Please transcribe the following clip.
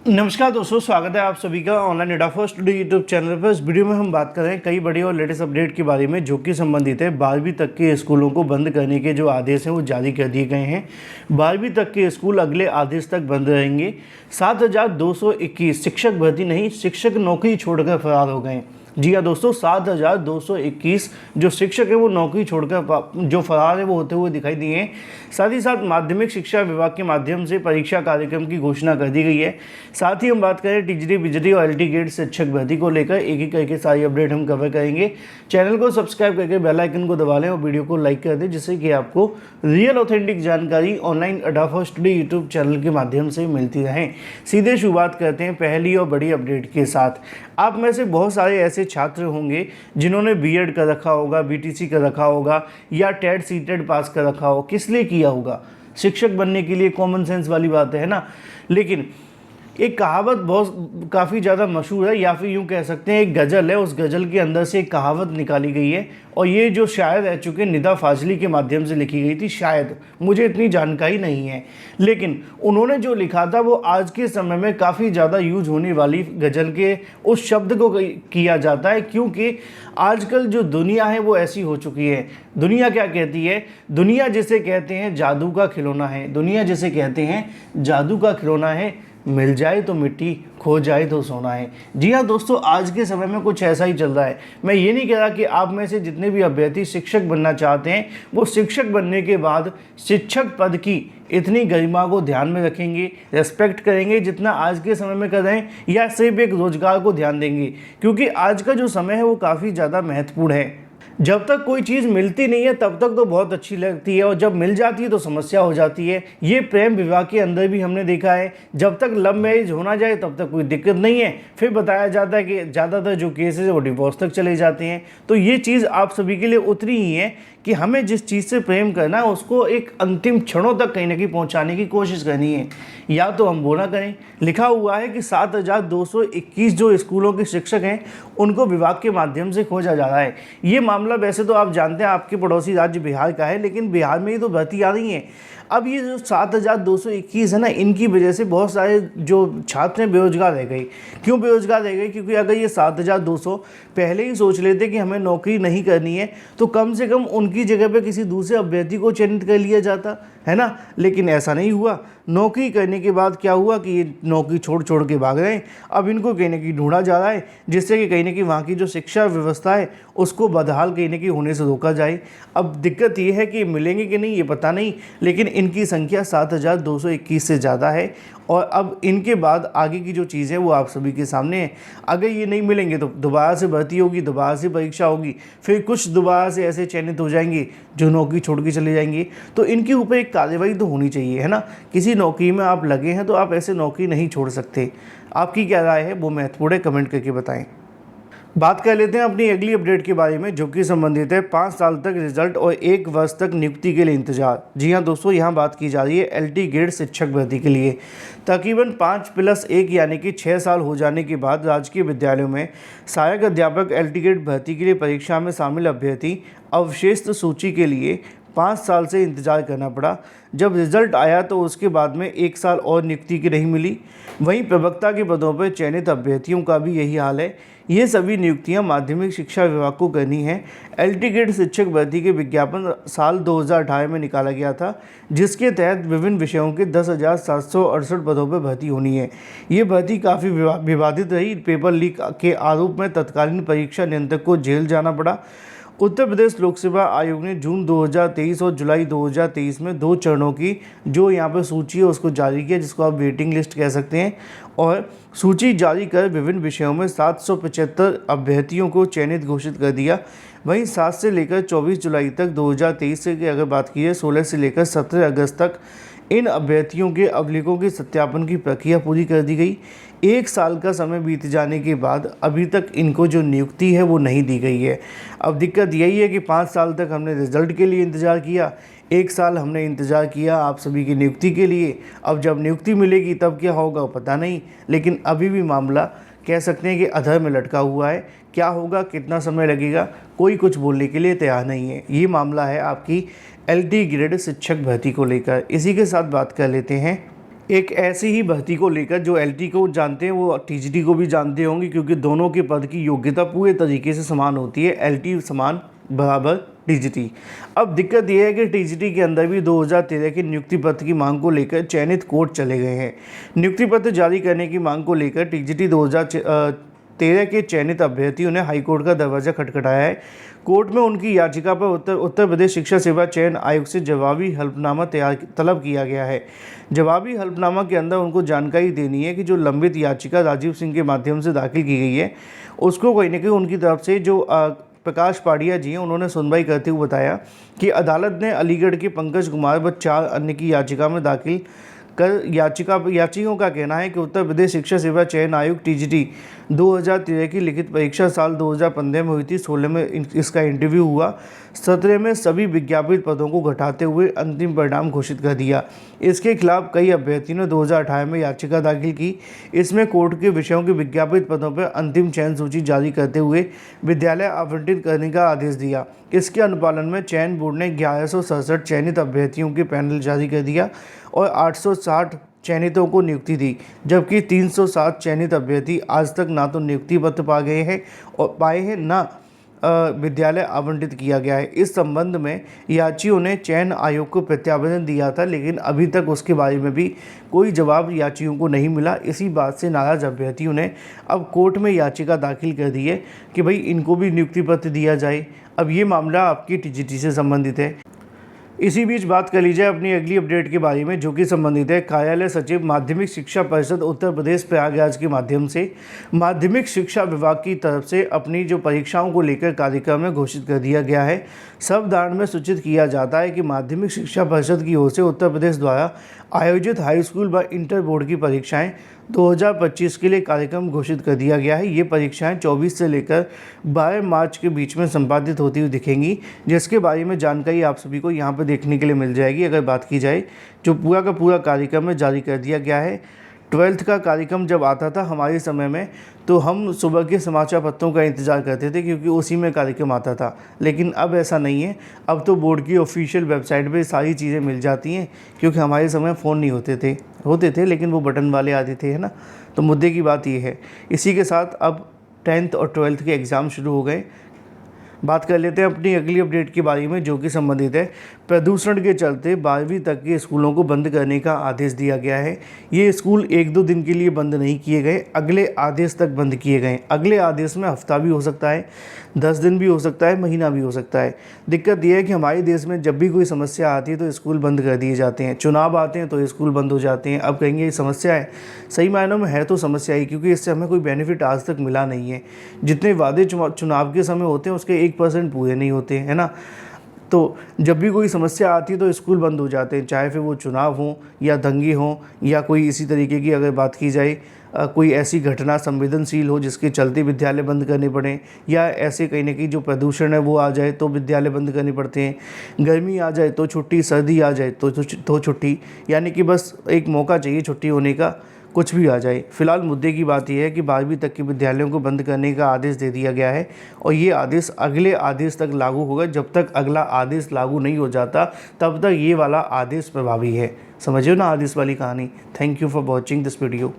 नमस्कार दोस्तों, स्वागत है आप सभी का online data for study YouTube channel पर। इस वीडियो में हम बात कर रहे हैं कई बड़ी और लेटेस्ट अपडेट के बारे में जो कि संबंधित है 12वीं तक के स्कूलों को बंद करने के जो आदेश हैं वो जारी कर दिए गए हैं। 12वीं तक के स्कूल अगले आदेश तक बंद रहेंगे। 7,221 शिक्षक भर्ती नहीं, शिक्षक नौकरी छोड़कर फरार हो गए। जी हाँ दोस्तों, 7,221 जो शिक्षक है वो नौकरी छोड़कर जो फरार है वो होते हुए दिखाई दिए हैं। साथ ही साथ माध्यमिक शिक्षा विभाग के माध्यम से परीक्षा कार्यक्रम की घोषणा कर दी गई है। साथ ही हम बात करें टिजरी बिजरी और एलटी गेट शिक्षक भर्ती को लेकर एक एक करके सारी अपडेट हम कवर करेंगे। चैनल को सब्सक्राइब करके बेल आइकन को दबा लें और वीडियो को लाइक कर दें, जिससे कि आपको रियल ऑथेंटिक जानकारी online data for study YouTube channel के माध्यम से मिलती रहे। सीधे शुरुआत करते हैं पहली और बड़ी अपडेट के साथ। आप में से बहुत सारे ऐसे छात्र होंगे जिन्होंने बीएड कर रखा होगा, बीटीसी कर रखा होगा या टेट सीटेट पास कर रखा हो। किस लिए किया होगा? शिक्षक बनने के लिए। कॉमन सेंस वाली बात है ना। लेकिन एक कहावत बहुत काफ़ी ज़्यादा मशहूर है, या फिर यूँ कह सकते हैं एक गज़ल है। उस गज़ल के अंदर से एक कहावत निकाली गई है और ये जो शायर रह चुके निदा फाजली के माध्यम से लिखी गई थी। शायद मुझे इतनी जानकारी नहीं है, लेकिन उन्होंने जो लिखा था वो आज के समय में काफ़ी ज़्यादा यूज होने वाली गज़ल के उस शब्द को किया जाता है, क्योंकि आजकल जो दुनिया है वो ऐसी हो चुकी है। दुनिया क्या कहती है? दुनिया जिसे कहते हैं जादू का खिलौना है। दुनिया जिसे कहते हैं जादू का खिलौना है, मिल जाए तो मिट्टी, खो जाए तो सोना है। जी हाँ दोस्तों, आज के समय में कुछ ऐसा ही चल रहा है। मैं ये नहीं कह रहा कि आप में से जितने भी अभ्यर्थी शिक्षक बनना चाहते हैं वो शिक्षक बनने के बाद शिक्षक पद की इतनी गरिमा को ध्यान में रखेंगे, रेस्पेक्ट करेंगे जितना आज के समय में कर रहे हैं, या सिर्फ एक रोजगार को ध्यान देंगे, क्योंकि आज का जो समय है वो काफ़ी ज़्यादा महत्वपूर्ण है। जब तक कोई चीज़ मिलती नहीं है तब तक तो बहुत अच्छी लगती है, और जब मिल जाती है तो समस्या हो जाती है। ये प्रेम विवाह के अंदर भी हमने देखा है। जब तक लव मैरिज होना जाए तब तक कोई दिक्कत नहीं है, फिर बताया जाता है कि ज़्यादातर जो केसेस है वो डिवोर्स तक चले जाते हैं। तो ये चीज़ आप सभी के लिए उतनी ही है कि हमें जिस चीज़ से प्रेम करना है उसको एक अंतिम क्षणों तक कहीं ना कहीं पहुँचाने की कोशिश करनी है। या तो हम वो ना करें। लिखा हुआ है कि 7,221 जो स्कूलों के शिक्षक हैं उनको विभाग के माध्यम से खोजा जा रहा है। ये मामला वैसे तो आप जानते हैं आपके पड़ोसी राज्य बिहार का है, लेकिन बिहार में ही तो भर्ती आ रही है। अब ये जो 7,221 है ना, इनकी वजह से बहुत सारे जो छात्र हैं बेरोजगार रह गए। क्यों बेरोजगार रह गए? क्योंकि अगर ये 7,200 पहले ही सोच लेते कि हमें नौकरी नहीं करनी है तो कम से कम उनकी जगह पे किसी दूसरे अभ्यर्थी को चयनित कर लिया जाता है ना। लेकिन ऐसा नहीं हुआ। नौकरी करने के बाद क्या हुआ कि ये नौकरी छोड़ छोड़ के भाग रहे हैं। अब इनको कहीं ना कहीं ढूंढा जा रहा है, जिससे कि कहीं ना कहीं वहाँ की जो शिक्षा व्यवस्था है उसको बदहाल कहीं ना कहीं होने से रोका जाए। अब दिक्कत ये है कि मिलेंगे कि नहीं ये पता नहीं, लेकिन इनकी संख्या 7,221 से ज़्यादा है। और अब इनके बाद आगे की जो चीज़ है वो आप सभी के सामने है। अगर ये नहीं मिलेंगे तो दोबारा से भर्ती होगी, दोबारा से परीक्षा होगी, फिर कुछ दोबारा से ऐसे चयनित हो जाएंगे जो नौकरी छोड़ के चले जाएंगे। तो इनके ऊपर एक कार्रवाई तो होनी चाहिए, है ना। किसी नौकरी में आप लगे हैं तो आप ऐसे नौकरी नहीं छोड़ सकते। आपकी क्या राय है वो महत्वपूर्ण है, कमेंट करके बताएं। बात कर लेते हैं अपनी अगली अपडेट के बारे में, जो कि संबंधित है 5 साल तक रिजल्ट और 1 वर्ष तक नियुक्ति के लिए इंतजार। जी हाँ दोस्तों, यहाँ बात की जा रही है एलटी गेट शिक्षक भर्ती के लिए। तकरीबन 5+1 यानी कि 6 साल हो जाने के बाद राजकीय विद्यालयों में सहायक अध्यापक एलटी गेट भर्ती के लिए परीक्षा में शामिल अभ्यर्थी अवशेष सूची के लिए 5 साल से इंतजार करना पड़ा। जब रिजल्ट आया तो उसके बाद में 1 साल और नियुक्ति की नहीं मिली। वहीं प्रवक्ता के पदों पर चयनित अभ्यर्थियों का भी यही हाल है। ये सभी नियुक्तियां माध्यमिक शिक्षा विभाग को करनी है। एलटी गेट शिक्षक भर्ती के विज्ञापन साल 2018 में निकाला गया था, जिसके तहत विभिन्न विषयों के 10,768 पदों पर भर्ती होनी है। ये भर्ती काफ़ी विवादित रही। पेपर लीक के आरोप में तत्कालीन परीक्षा नियंत्रक को जेल जाना पड़ा। उत्तर प्रदेश लोक सेवा आयोग ने जून 2023 और जुलाई 2023 में 2 चरणों की जो यहाँ पर सूची है उसको जारी किया, जिसको आप वेटिंग लिस्ट कह सकते हैं। और सूची जारी कर विभिन्न विषयों में 775 अभ्यर्थियों को चयनित घोषित कर दिया। वहीं 7 से लेकर 24 जुलाई तक 2023 से की अगर बात की जाए 16 से लेकर 17 अगस्त तक इन अभ्यर्थियों के अभिलेखों के सत्यापन की प्रक्रिया पूरी कर दी गई। 1 साल का समय बीत जाने के बाद अभी तक इनको जो नियुक्ति है वो नहीं दी गई है। अब दिक्कत यही है कि 5 साल तक हमने रिजल्ट के लिए इंतज़ार किया, 1 साल हमने इंतज़ार किया आप सभी की नियुक्ति के लिए। अब जब नियुक्ति मिलेगी तब क्या होगा पता नहीं, लेकिन अभी भी मामला कह सकते हैं कि अधर में लटका हुआ है। क्या होगा, कितना समय लगेगा, कोई कुछ बोलने के लिए तैयार नहीं है। ये मामला है आपकी एलटी ग्रेड शिक्षक भर्ती को लेकर। इसी के साथ बात कर लेते हैं एक ऐसी ही भर्ती को लेकर जो एलटी को जानते हैं वो टीजीटी को भी जानते होंगे, क्योंकि दोनों के पद की योग्यता पूरे तरीके से समान होती है, एलटी समान बराबर टीजीटी। अब दिक्कत यह है कि टीजीटी के अंदर भी 2013 के नियुक्ति पत्र की मांग को लेकर चयनित कोर्ट चले गए हैं। नियुक्ति पत्र जारी करने की मांग को लेकर टीजीटी 2013 के चयनित अभ्यर्थियों ने हाईकोर्ट का दरवाजा खटखटाया है। कोर्ट में उनकी याचिका पर उत्तर प्रदेश शिक्षा सेवा चयन आयोग से जवाबी हल्फनामा तलब किया गया है। जवाबी हल्फनामा के अंदर उनको जानकारी देनी है कि जो लंबित याचिका राजीव सिंह के माध्यम से दाखिल की गई है उसको कहीं ना कहीं उनकी तरफ से जो प्रकाश पाड़िया जी हैं उन्होंने सुनवाई करते हुए बताया कि अदालत ने अलीगढ़ के पंकज कुमार व 4 अन्य की याचिका में दाखिल कर याचिकों का कहना है कि उत्तर प्रदेश शिक्षा सेवा चयन आयोग टीजीटी 2013 की लिखित परीक्षा साल 2015 में हुई थी। 16 में इसका इंटरव्यू हुआ। 17 में सभी विज्ञापित पदों को घटाते हुए अंतिम परिणाम घोषित कर दिया। इसके खिलाफ कई अभ्यर्थियों ने 2018 में याचिका दाखिल की। इसमें कोर्ट के विषयों के विज्ञापित पदों पर अंतिम चयन सूची जारी करते हुए विद्यालय आवंटित करने का आदेश दिया। इसके अनुपालन में चयन बोर्ड ने 1167 चयनित अभ्यर्थियों के पैनल जारी कर दिया और 860 चयनितों को नियुक्ति दी, जबकि 307 चयनित अभ्यर्थी आज तक ना तो नियुक्ति पत्र पाए हैं ना विद्यालय आवंटित किया गया है। इस संबंध में याचियों ने चयन आयोग को प्रत्यावेदन दिया था, लेकिन अभी तक उसके बारे में भी कोई जवाब याचियों को नहीं मिला। इसी बात से नाराज अभ्यर्थियों ने अब कोर्ट में याचिका दाखिल कर दी है कि भाई इनको भी नियुक्ति पत्र दिया जाए। अब ये मामला आपकी टीजीटी से संबंधित है। इसी बीच बात कर लीजिए अपनी अगली अपडेट के बारे में, जो कि संबंधित है कार्यालय सचिव माध्यमिक शिक्षा परिषद उत्तर प्रदेश प्रयागराज के माध्यम से माध्यमिक शिक्षा विभाग की तरफ से अपनी जो परीक्षाओं को लेकर कार्यक्रम में घोषित कर दिया गया है। शब्दांत में सूचित किया जाता है कि माध्यमिक शिक्षा परिषद की ओर से उत्तर प्रदेश द्वारा आयोजित हाई स्कूल व इंटर बोर्ड की परीक्षाएं 2025 के लिए कार्यक्रम घोषित कर दिया गया है। ये परीक्षाएं 24 से लेकर 12 मार्च के बीच में संपादित होती हुई दिखेंगी, जिसके बारे में जानकारी आप सभी को यहाँ पर देखने के लिए मिल जाएगी। अगर बात की जाए जो पूरा का पूरा कार्यक्रम में जारी कर दिया गया है। 12th का कार्यक्रम जब आता था हमारे समय में तो हम सुबह के समाचार पत्रों का इंतज़ार करते थे, क्योंकि उसी में कार्यक्रम आता था। लेकिन अब ऐसा नहीं है, अब तो बोर्ड की ऑफिशियल वेबसाइट पे सारी चीज़ें मिल जाती हैं, क्योंकि हमारे समय फ़ोन नहीं होते थे लेकिन वो बटन वाले आते थे, है ना। तो मुद्दे की बात ये है। इसी के साथ अब 10th और 12th के एग्ज़ाम शुरू हो गए। बात कर लेते हैं अपनी अगली अपडेट के बारे में, जो कि संबंधित है प्रदूषण के चलते 12वीं तक के स्कूलों को बंद करने का आदेश दिया गया है। ये स्कूल 1-2 दिन के लिए बंद नहीं किए गए, अगले आदेश तक बंद किए गए। अगले आदेश में हफ्ता भी हो सकता है, 10 दिन भी हो सकता है, महीना भी हो सकता है। दिक्कत यह है कि हमारे देश में जब भी कोई समस्या आती है तो स्कूल बंद कर दिए जाते हैं। चुनाव आते हैं तो स्कूल बंद हो जाते हैं। अब कहेंगे ये समस्या है, सही मायनों में है तो समस्या ही, क्योंकि इससे हमें कोई बेनिफिट आज तक मिला नहीं है। जितने वादे चुनाव के समय होते हैं उसके 1% पूरे नहीं होते, है ना। तो जब भी कोई समस्या आती है तो स्कूल बंद हो जाते हैं, चाहे फिर वो चुनाव हो या दंगे हों या कोई इसी तरीके की अगर बात की जाए कोई ऐसी घटना संवेदनशील हो जिसके चलते विद्यालय बंद करने पड़े, या ऐसे कहीं ना कहीं जो प्रदूषण है वो आ जाए तो विद्यालय बंद करने पड़ते हैं। गर्मी आ जाए तो छुट्टी, सर्दी आ जाए तो छुट्टी, यानी कि बस एक मौका चाहिए छुट्टी होने का, कुछ भी आ जाए। फिलहाल मुद्दे की बात यह है कि 12वीं तक के विद्यालयों को बंद करने का आदेश दे दिया गया है और ये आदेश अगले आदेश तक लागू होगा। जब तक अगला आदेश लागू नहीं हो जाता तब तक ये वाला आदेश प्रभावी है। समझिए ना आदेश वाली कहानी। Thank you for watching this video.